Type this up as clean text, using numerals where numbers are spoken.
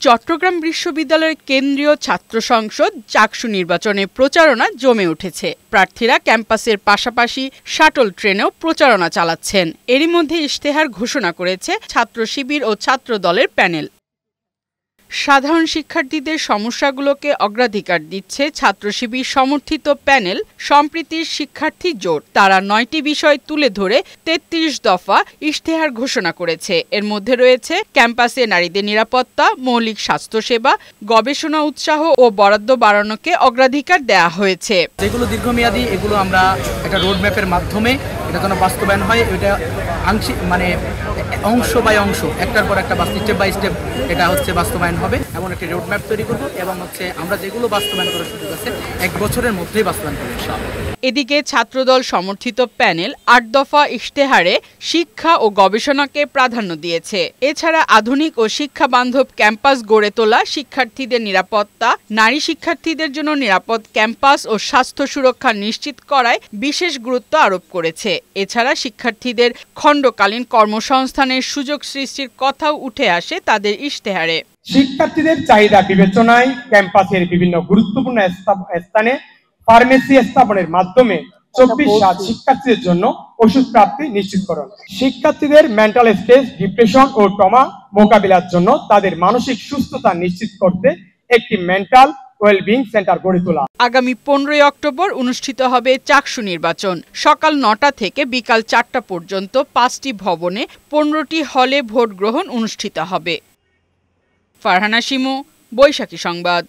চট্টগ্রাম বিশ্ববিদ্যালয়ের কেন্দ্রীয় ছাত্র সংসদ চাকসু নির্বাচনে প্রচারণা জমে উঠেছে। প্রার্থীরা ক্যাম্পাসের পাশাপাশি শাটল ট্রেনেও প্রচারণা চালাচ্ছেন। এরই মধ্যে ইশতেহার ঘোষণা করেছে ছাত্র শিবির ও ছাত্র দলের প্যানেল। সাধারণ শিক্ষার্থীদের সমস্যাগুলোকে অগ্রাধিকার দিচ্ছে ছাত্র শিবির সমর্থিত প্যানেল সম্প্রীতির শিক্ষার্থী জোট। তারা ৯টি বিষয় তুলে ধরে ৩৩ দফা ইশতেহার ঘোষণা করেছে। এর মধ্যে রয়েছে ক্যাম্পাসে নারীদের নিরাপত্তা, মৌলিক স্বাস্থ্যসেবা, গবেষণা উৎসাহ ও বরাদ্দ বাড়ানোকে অগ্রাধিকার দেওয়া হয়েছে। যেগুলো দীর্ঘমেয়াদী, এগুলো আমরা একটা রোডম্যাপের মাধ্যমে এটা যেন বাস্তবায়ন হয়, এটা আংশিক অংশ বাই অংশ, একটার পর একটা স্টেপ বাই স্টেপ এটা বাস্তবায়ন হবে। এমন একটি রোডম্যাপ তৈরি করব এবং আমরা যেগুলো বাস্তবায়ন করার সুযোগ আছে ১ বছরের মধ্যেই বাস্তবায়ন করব ইনশাআল্লাহ। এদিকে ছাত্রদল সমর্থিত প্যানেল ৮ দফা ইশতেহারে শিক্ষা ও গবেষণাকে প্রাধান্য দিয়েছে। এছাড়া আধুনিক ও শিক্ষা বান্ধব ক্যাম্পাস গড়ে তোলা, শিক্ষার্থীদের নিরাপত্তা, নারী শিক্ষার্থীদের জন্য নিরাপদ ক্যাম্পাস ও স্বাস্থ্য সুরক্ষা নিশ্চিত করায় বিশেষ গুরুত্ব আরোপ করেছে। এছাড়া শিক্ষার্থীদের খণ্ডকালীন কর্মসংস্থানের সুযোগ সৃষ্টির কথাও উঠে আসে তাদের ইশতেহারে। শিক্ষার্থীদের চাহিদা বিবেচনায় ক্যাম্পাসের বিভিন্ন গুরুত্বপূর্ণ স্থানে ফার্মেসি স্থাপনের মাধ্যমে ২৪/৭ শিক্ষার্থীদের জন্য ওষুধ প্রাপ্তি নিশ্চিতকরণ, শিক্ষার্থীদের মেন্টাল স্ট্রেস, ডিপ্রেশন ও ট্রমা মোকাবিলার জন্য তাদের মানসিক সুস্থতা নিশ্চিত করতে একটি মেন্টাল ওয়েলবিং সেন্টার গড়ে তোলা। আগামী ১৫ অক্টোবর অনুষ্ঠিত হবে চাকসু নির্বাচন। সকাল ৯টা থেকে বিকাল ৪টা পর্যন্ত ৫টি ভবনে ১৫টি হলে ভোট গ্রহণ অনুষ্ঠিত হবে। ফারহানা শিমু, বৈশাখী সংবাদ।